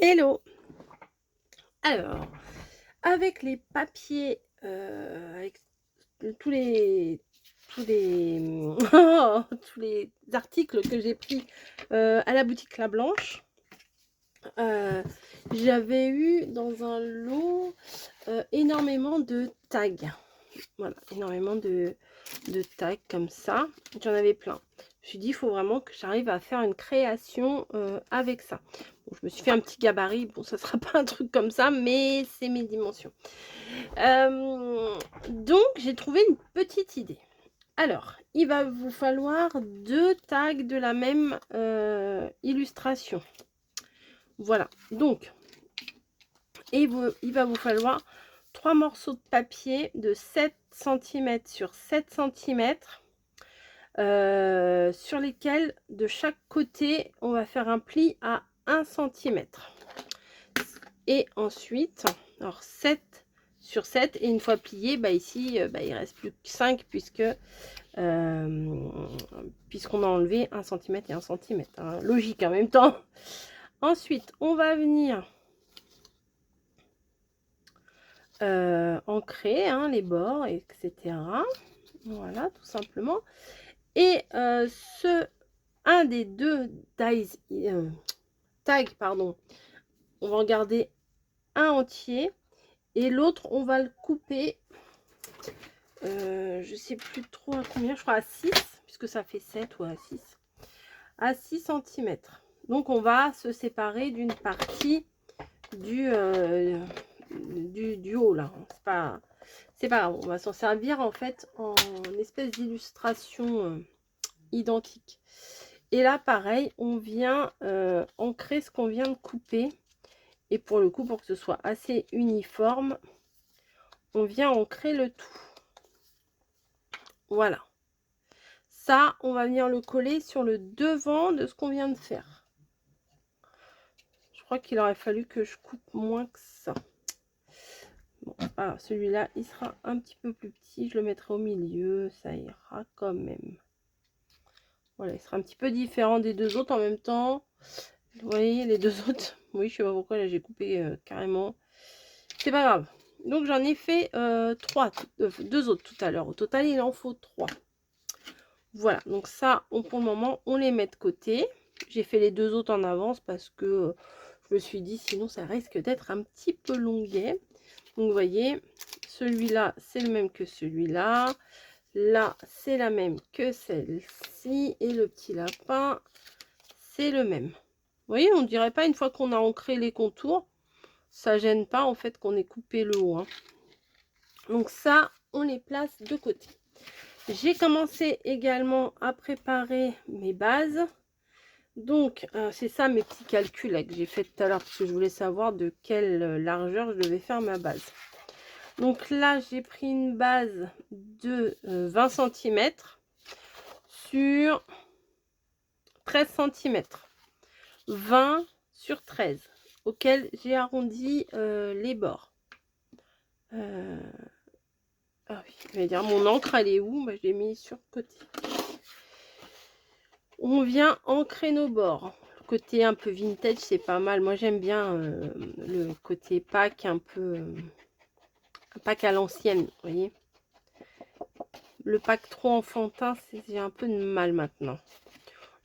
Hello! Alors, avec les papiers, avec tous les tous les, tous les articles que j'ai pris, à la boutique La Blanche, heu, j'avais eu dans un lot, énormément de tags. Voilà, énormément de tags comme ça. J'en avais plein. Je me suis dit: «Il faut vraiment que j'arrive à faire une création, avec ça». Bon, je me suis fait un petit gabarit. Bon, ça sera pas un truc comme ça, mais c'est mes dimensions. Donc j'ai trouvé une petite idée. Alors, il va vous falloir 2 tags de la même, illustration. Voilà, donc il va vous falloir 3 morceaux de papier de 7 centimètres sur 7 centimètres, sur lesquels de chaque côté on va faire un pli à 1 centimètre. Et ensuite, alors 7 sur 7, et une fois plié, bah ici, il reste plus que 5 puisqu'on a enlevé 1 centimètre et 1 centimètre, hein. Logique en même temps. Ensuite, on va venir ancrer, hein, les bords, etc. Voilà, tout simplement. Et un des deux tags, pardon, on va en garder un entier et l'autre on va le couper, je sais plus trop à combien, je crois à 6, puisque ça fait 7 ou à 6 centimètres. Donc on va se séparer d'une partie du haut là. C'est pas grave, on va s'en servir en fait en espèce d'illustration identique. Et là pareil, on vient ancrer ce qu'on vient de couper. Et pour le coup, pour que ce soit assez uniforme, on vient ancrer le tout. Voilà. Ça, on va venir le coller sur le devant de ce qu'on vient de faire. Je crois qu'il aurait fallu que je coupe moins que ça. Bon, alors celui-là, il sera un petit peu plus petit. Je le mettrai au milieu, ça ira quand même. Voilà, il sera un petit peu différent des deux autres en même temps. Vous voyez, les deux autres, oui, je sais pas pourquoi, là j'ai coupé carrément. C'est pas grave. Donc j'en ai fait 2 autres tout à l'heure. Au total, il en faut 3. Voilà, donc ça, pour le moment, on les met de côté. J'ai fait les 2 autres en avance parce que je me suis dit, sinon ça risque d'être un petit peu longuet. Donc vous voyez, celui-là, c'est le même que celui-là. Là, c'est la même que celle-ci. Et le petit lapin, c'est le même. Vous voyez, on dirait pas, une fois qu'on a ancré les contours, ça gêne pas en fait qu'on ait coupé le haut, hein. Donc ça, on les place de côté. J'ai commencé également à préparer mes bases. Donc, c'est ça mes petits calculs là, que j'ai fait tout à l'heure, parce que je voulais savoir de quelle largeur je devais faire ma base. Donc là, j'ai pris une base de 20 cm sur 13 cm. 20 sur 13, auquel j'ai arrondi les bords. Ah oui, je vais dire, mon encre, elle est où? Bah, je l'ai mis sur le côté. On vient ancrer nos bords. Le côté un peu vintage, c'est pas mal. Moi, j'aime bien le côté pack, un peu pack à l'ancienne, vous voyez. Le pack trop enfantin, j'ai un peu de mal maintenant.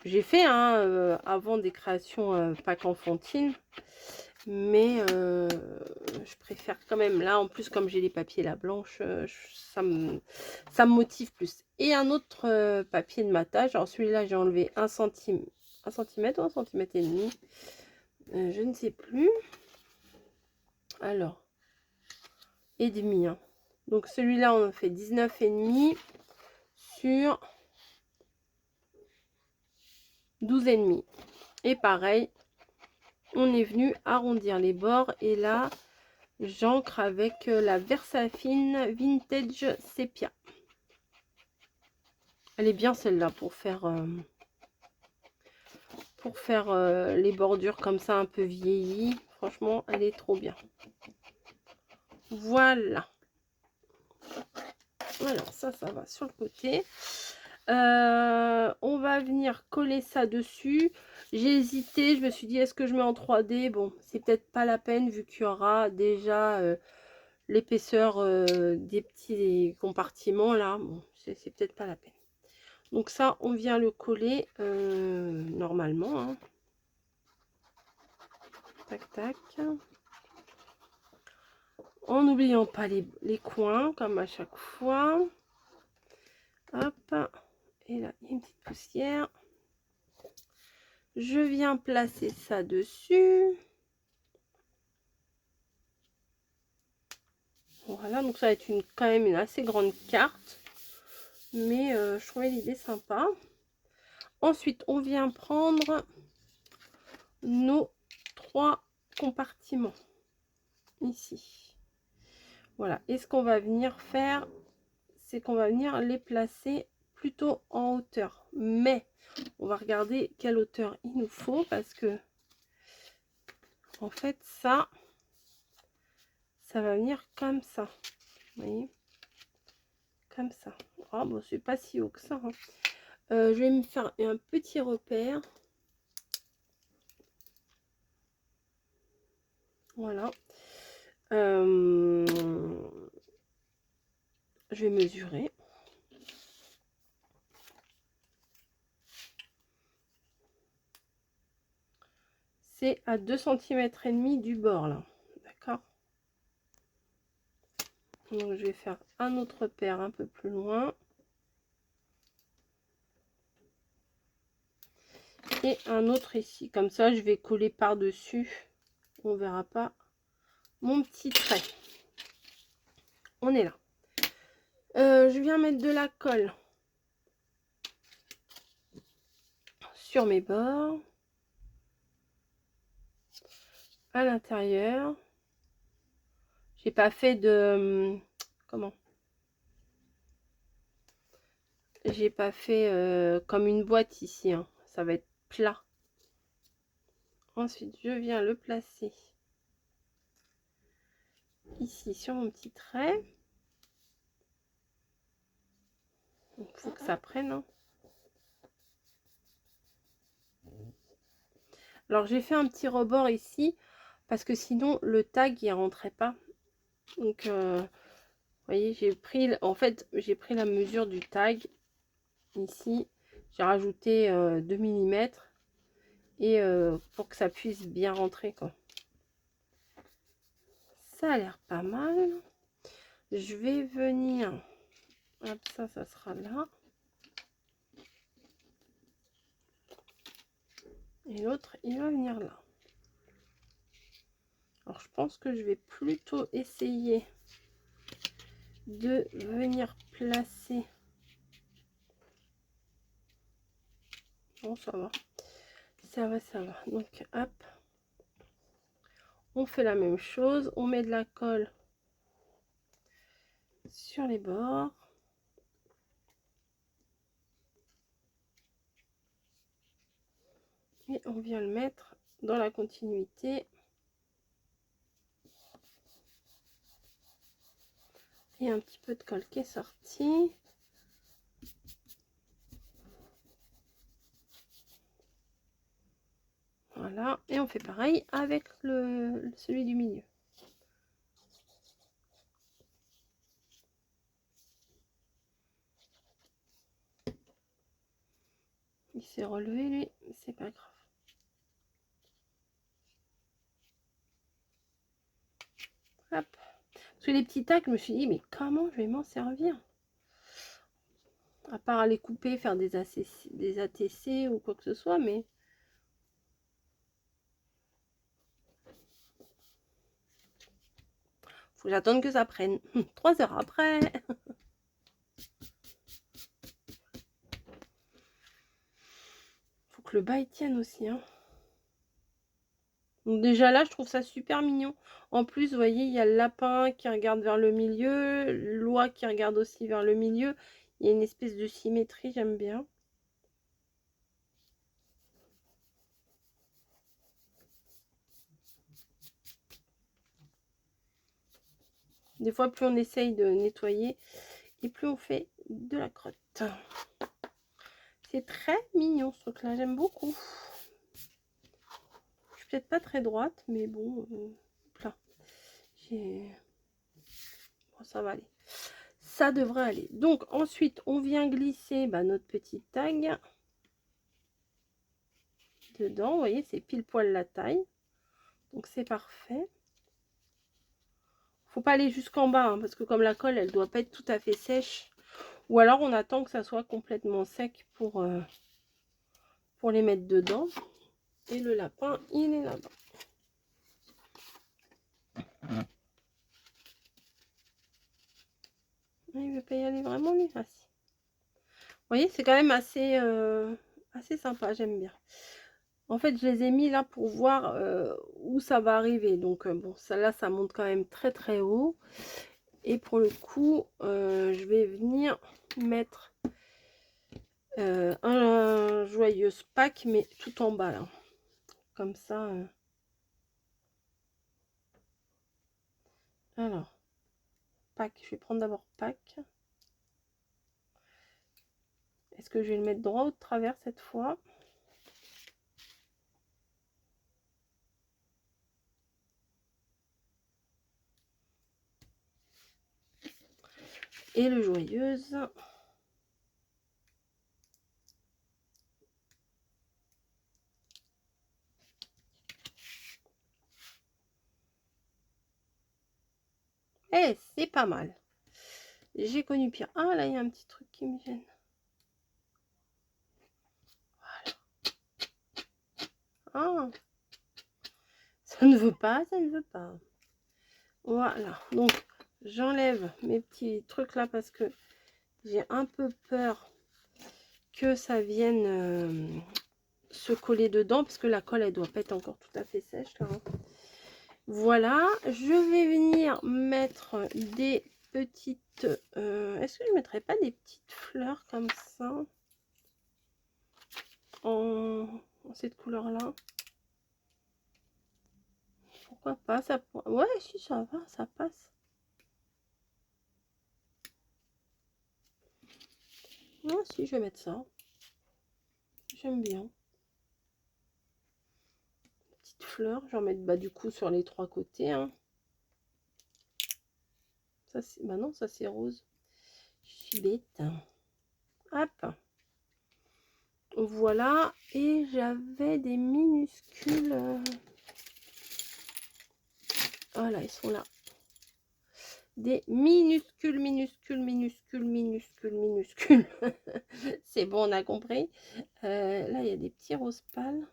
J'ai fait avant des créations pack enfantine, mais je préfère quand même là. En plus, comme j'ai les papiers La Blanche, ça me motive plus. Et un autre papier de matage. Alors celui-là, j'ai enlevé 1 centimètre ou 1 centimètre et demi, je ne sais plus. Alors, et demi, hein. Donc celui-là, on fait 19 et demi sur 12 et demi. Et pareil, on est venu arrondir les bords. Et là, j'encre avec la Versafine Vintage Sepia. Elle est bien celle-là pour faire les bordures comme ça un peu vieillies. Franchement, elle est trop bien. Voilà. Voilà, ça va sur le côté. On va venir coller ça dessus. J'ai hésité, je me suis dit est-ce que je mets en 3D? Bon, c'est peut-être pas la peine vu qu'il y aura déjà l'épaisseur des petits compartiments là. Bon, c'est peut-être pas la peine. Donc ça, on vient le coller normalement. Hein. Tac, tac. En n'oubliant pas les coins, comme à chaque fois. Hop. Et là, il y a une petite poussière. Je viens placer ça dessus. Voilà, donc ça va être quand même une assez grande carte. Mais je trouvais l'idée sympa. Ensuite, on vient prendre nos 3 compartiments. Ici. Voilà. Et ce qu'on va venir faire, c'est qu'on va venir les placer plutôt en hauteur. Mais on va regarder quelle hauteur il nous faut parce que en fait ça va venir comme ça. Vous voyez, comme ça. Ah bon, c'est pas si haut que ça. Hein. Je vais me faire un petit repère. Voilà. Je vais mesurer. C'est à 2 cm et demi du bord là. D'accord. Donc je vais faire un autre repère un peu plus loin. Et un autre ici. Comme ça, je vais coller par-dessus. On verra pas mon petit trait. On est là. Je viens mettre de la colle sur mes bords. À l'intérieur. J'ai pas fait de... Comment? J'ai pas fait comme une boîte ici. Hein. Ça va être plat. Ensuite, je viens le placer ici sur mon petit trait. Il faut que ça prenne. Hein. Alors, j'ai fait un petit rebord ici parce que sinon, le tag, il rentrait pas. Donc, vous voyez, j'ai pris... En fait, j'ai pris la mesure du tag ici. J'ai rajouté 2 mm et pour que ça puisse bien rentrer, quoi. Ça a l'air pas mal. Je vais venir... Hop, ça sera là. Et l'autre, il va venir là. Alors, je pense que je vais plutôt essayer de venir placer... Bon, ça va. Ça va, ça va. Donc, hop. On fait la même chose. On met de la colle sur les bords. Et on vient le mettre dans la continuité. Et un petit peu de colle qui est sorti. Voilà. Et on fait pareil avec celui du milieu. Il s'est relevé, lui. C'est pas grave. Hop. Parce que les petits tacs, je me suis dit, mais comment je vais m'en servir? À part les couper, faire des ATC ou quoi que ce soit, mais... Faut que j'attende que ça prenne. 3 heures après. Faut que le bas il tienne aussi. Hein. Donc déjà là, je trouve ça super mignon. En plus, vous voyez, il y a le lapin qui regarde vers le milieu. L'oie qui regarde aussi vers le milieu. Il y a une espèce de symétrie, j'aime bien. Des fois, plus on essaye de nettoyer et plus on fait de la crotte. C'est très mignon ce truc là, j'aime beaucoup. Je suis peut-être pas très droite, mais bon, là, bon, ça va aller. Ça devrait aller. Donc ensuite, on vient glisser notre petite tag dedans. Vous voyez, c'est pile poil la taille. Donc c'est parfait. Faut pas aller jusqu'en bas, hein, parce que comme la colle, elle doit pas être tout à fait sèche. Ou alors on attend que ça soit complètement sec pour les mettre dedans. Et le lapin, il est là-bas. Il veut pas y aller vraiment, lui. Ah, si. Vous voyez, c'est quand même assez sympa, j'aime bien. En fait, je les ai mis là pour voir où ça va arriver. Donc, bon, celle-là, ça monte quand même très très haut. Et pour le coup, je vais venir mettre un joyeuse Pâques, mais tout en bas là. Comme ça. Alors, Pâques, je vais prendre d'abord Pâques. Est-ce que je vais le mettre droit ou de travers cette fois? Et le joyeuse. Eh, c'est pas mal. J'ai connu pire. Ah, là, il y a un petit truc qui me gêne. Voilà. Ah, ça ne veut pas, ça ne veut pas. Voilà. Donc, j'enlève mes petits trucs là parce que j'ai un peu peur que ça vienne se coller dedans parce que la colle, elle doit pas être encore tout à fait sèche là. Hein. Voilà. Je vais venir mettre des petites... Est-ce que je ne mettrais pas des petites fleurs comme ça en cette couleur-là? Pourquoi pas ça... Ouais, si ça va, ça passe. Non, si, je vais mettre ça. J'aime bien. Petite fleur, j'en mets du coup sur les trois côtés. Hein. Ça, non, ça c'est rose. Je suis bête. Hop. Voilà. Et j'avais des minuscules. Voilà, ils sont là. Des minuscules, minuscules, minuscules, minuscules, minuscules. C'est bon, on a compris. Là, il y a des petits roses pâles.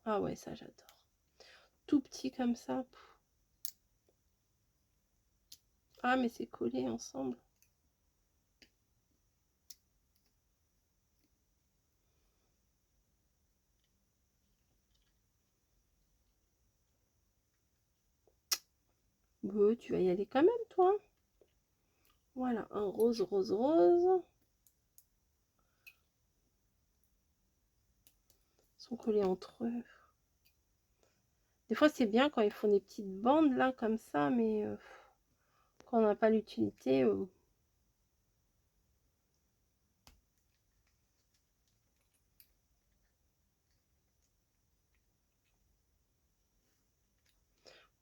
Ah ouais, ça j'adore. Tout petit comme ça. Ah, mais c'est collé ensemble. Bon, tu vas y aller quand même, toi. Voilà, un rose, rose, rose. Ils sont collés entre eux. Des fois, c'est bien quand ils font des petites bandes là, comme ça, mais quand on n'a pas l'utilité.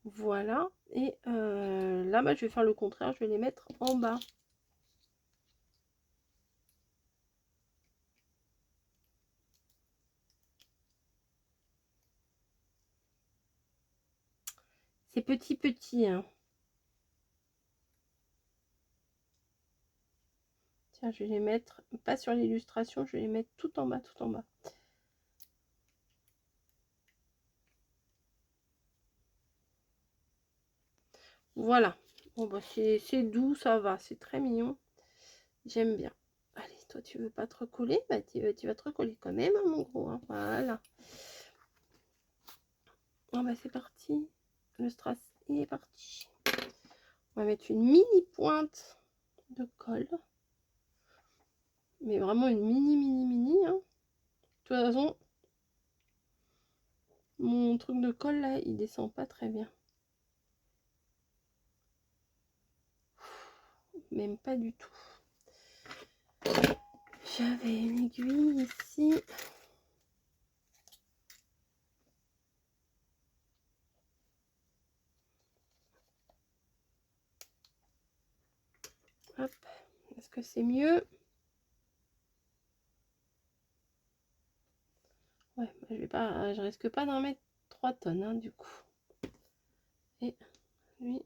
Voilà. Et là, je vais faire le contraire. Je vais les mettre en bas. C'est petit, petit. Hein. Tiens, je vais les mettre, pas sur l'illustration, je vais les mettre tout en bas, tout en bas. Voilà. Bon, bah, c'est doux, ça va. C'est très mignon. J'aime bien. Allez, toi, tu veux pas te recoller? Bah, tu vas te recoller quand même, hein, mon gros. Hein. Voilà. Bon, bah, c'est parti. Le strass, il est parti. On va mettre une mini pointe de colle. Mais vraiment une mini, mini, mini. Hein. De toute façon, mon truc de colle, là, il descend pas très bien. Même pas du tout. J'avais une aiguille ici. Hop, est-ce que c'est mieux? Ouais, je risque pas d'en mettre 3 tonnes, hein, du coup. Et lui.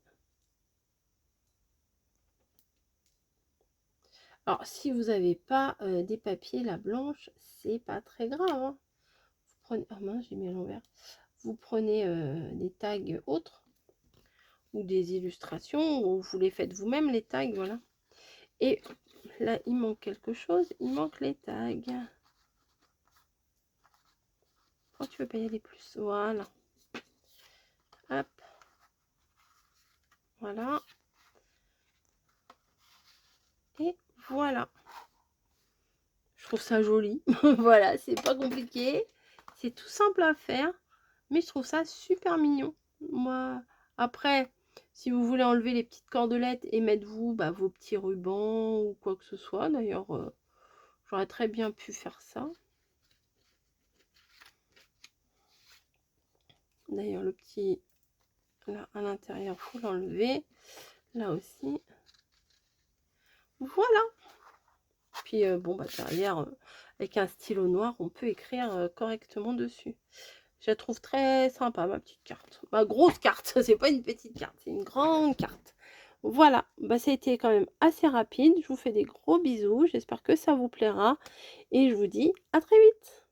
Alors, si vous n'avez pas des papiers, la blanche, c'est pas très grave, hein. Vous prenez, oh mince, j'ai mis à l'envers. Vous prenez des tags autres ou des illustrations, ou vous les faites vous-même, les tags, voilà. Et là, il manque quelque chose, il manque les tags. Pourquoi tu veux pas y aller plus? Voilà. Hop. Voilà. Et voilà. Je trouve ça joli. Voilà, c'est pas compliqué. C'est tout simple à faire. Mais je trouve ça super mignon. Moi, après, si vous voulez enlever les petites cordelettes et mettre vous vos petits rubans ou quoi que ce soit, d'ailleurs, j'aurais très bien pu faire ça. D'ailleurs, le petit là à l'intérieur, faut l'enlever. Là aussi. Voilà. Puis bon, derrière, avec un stylo noir, on peut écrire correctement dessus. Je la trouve très sympa, ma petite carte. Ma grosse carte, c'est pas une petite carte, c'est une grande carte. Voilà, ça a été quand même assez rapide. Je vous fais des gros bisous. J'espère que ça vous plaira. Et je vous dis à très vite.